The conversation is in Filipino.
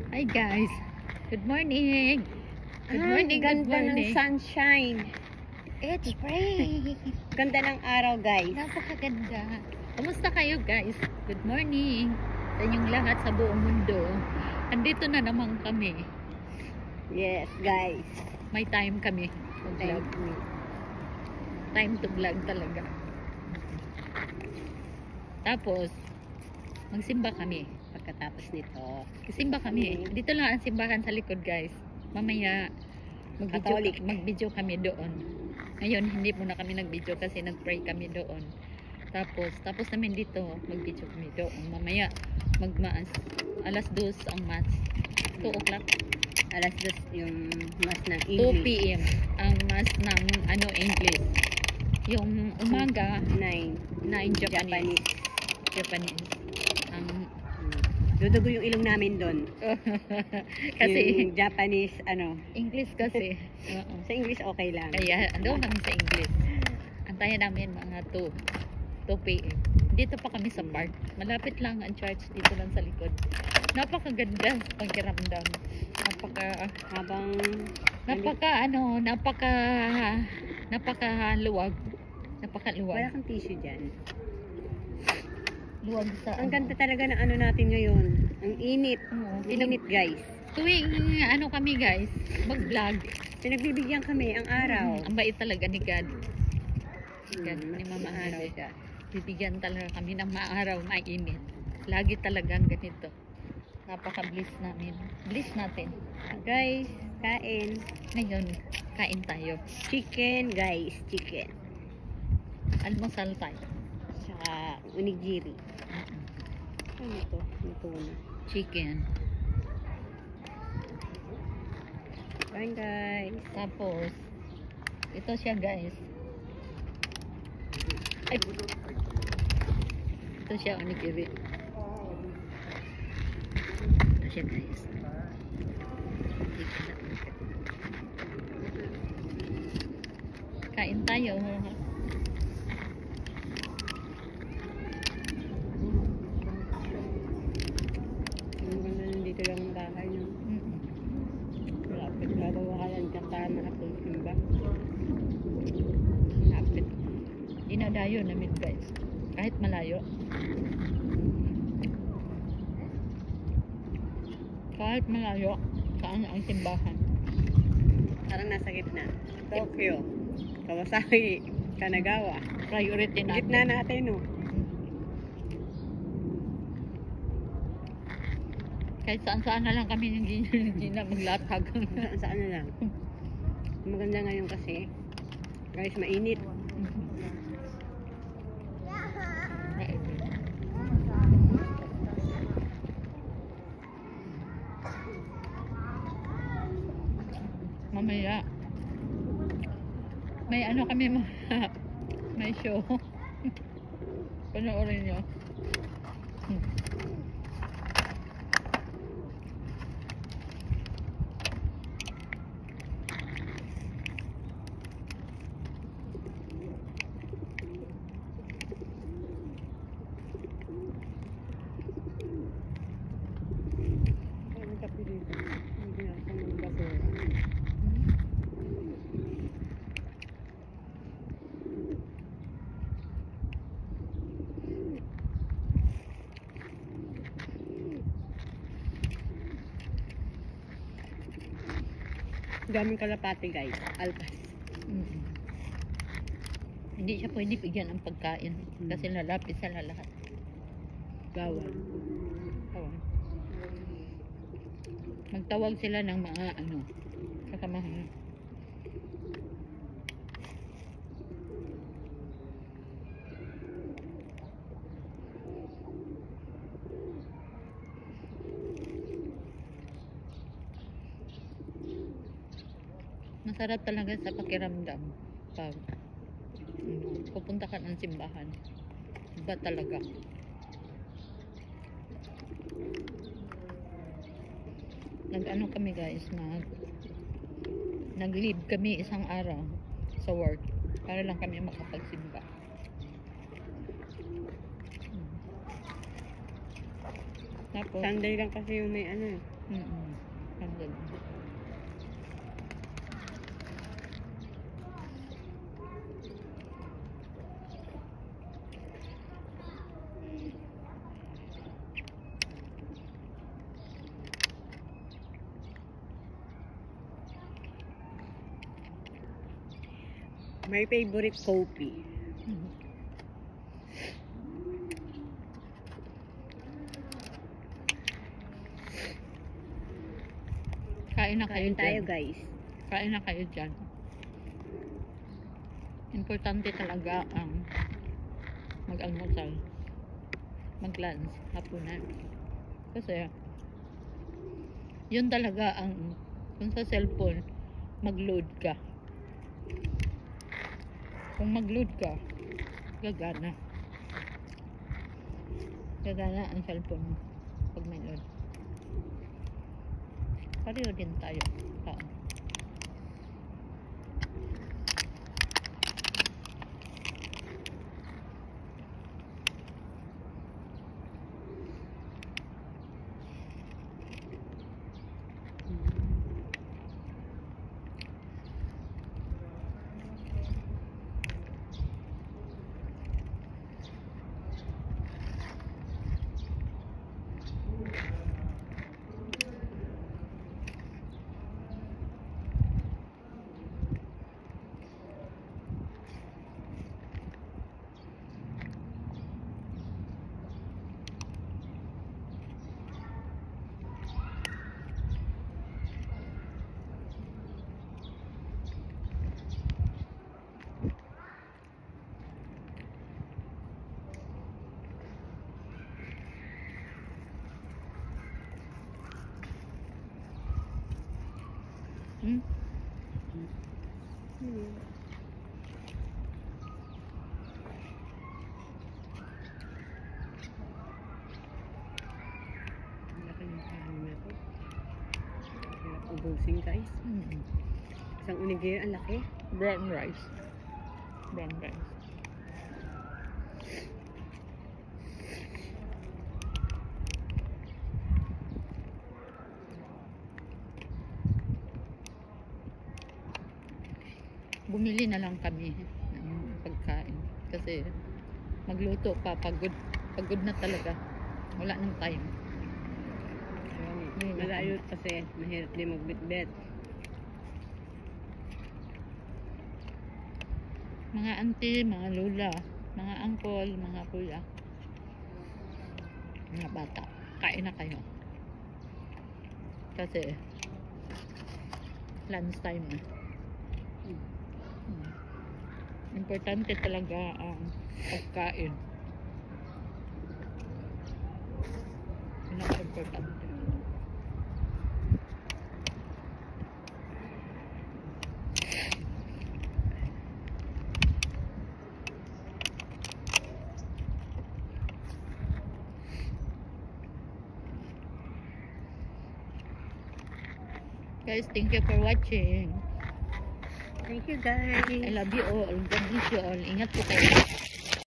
Hi guys, good morning. Good morning, good Ganda ng morning. sunshine. It's spring. Ganda ng araw, guys. Napakaganda. Kumusta kayo guys? Good morning sa inyong lahat sa buong mundo. Andito na naman kami. Yes, guys. May time kami. Vlog. Time to vlog talaga. Tapos, magsimba kami. Pagkatapos nito, Simba kami. Dito lang ang simbahan sa likod guys. Mamaya Catholic. mag-video kami doon. Ngayon hindi muna kami nag-video kasi nag-pray kami doon. Tapos namin dito mag-video kami doon. Mamaya magmaas. Alas 2 ang mass. 2 o'clock. alas 2 yung mas ng 2 English. p.m. ang mass ng English. Yung umaga 9 Japanese. Dudugo yung ilong namin doon. Kasi yung Japanese, English kasi. Oo. sa English okay lang. Kaya ando kami sa English. Antayin namin mga 2 p.m. Dito pa kami sa park. Malapit lang ang church dito lang sa likod. Napakaganda sa pakiramdam. Habang Napakaluwag. Napakaluwag. wala kang tissue dyan. Luwag sa Ang ganda talaga ng natin ngayon. Ang init. Oo, Ang init, guys. tuwing kami guys, mag-vlog. Pinagbibigyan kami ang araw. Ang bait talaga ni God. Ni Mama araw Ade. siya. Bibigyan talaga kami ng maaraw, mainit. Lagi talagang ganito. Napaka-bliss namin. Bliss natin. Guys, kain. Ngayon, kain tayo. Chicken, guys. Chicken. Almusal tayo. Tsaka unigiri. Ano ito? Ito na. Chicken. Kain, guys. Tapos, ito siya guys. Ay! Ito siya onigiri. Ito siya guys. Kain tayo. Ang ganda nandito lang ang bahay niyo. Malapit. Babawa ka lang dyan para makapagsimba. Lapit. Dinadayo namin guys. Kahit malayo. Kahit malayo. Saan ang simbahan? Parang nasa gitna. Tokyo. Kawasaki. Kanagawa. Priority natin. Gitna natin, no? Kahit saan na lang kami hindi na maglatag. Saan na lang. Maganda ngayon kasi. Guys, mainit. Mamaya may kami may show. Panoorin nyo. Ang kape dito. Hindi na ako ng basura. Daming kalapati, guys. Alpas. Hindi siya pwede bigyan ng pagkain kasi lalapit sa lahat. Bawal. Magtawag sila ng mga kasamahan. Masarap talaga sa pakiramdam pag pupunta ka ng simbahan. Iba talaga. Kami guys, nag-leave kami isang araw sa work para lang kami makapagsimba. Tapos Sunday lang kasi yung may Ang ganun. My favorite coffee. Kain na kayo Kain tayo dyan. guys. Kain na kayo dyan. Importante talaga ang mag-almusal, mag-lunch, hapunan. Kasi, yun talaga ang, kung sa cellphone, mag-load ka. Kung mag-load ka, gagana. Gagana ang cellphone mo pag may load. Pareho din tayo. Tao. Laki ng kain na to. Hirap ubusin guys. Isang unigiri ang laki. Brown rice. Brown rice. Bumili na lang kami ng pagkain kasi magluto pa, pagod na talaga, wala nang time. Malayo kasi mahirap din magbitbit. Mga auntie, mga lola, mga uncle, mga kuya, mga bata, kain na kayo kasi lunch time na. Importante talaga ang pagkain. Pinaka-importante. Guys, thank you for watching. Thank you guys. I love you all. God bless you all. Ingat po kayo.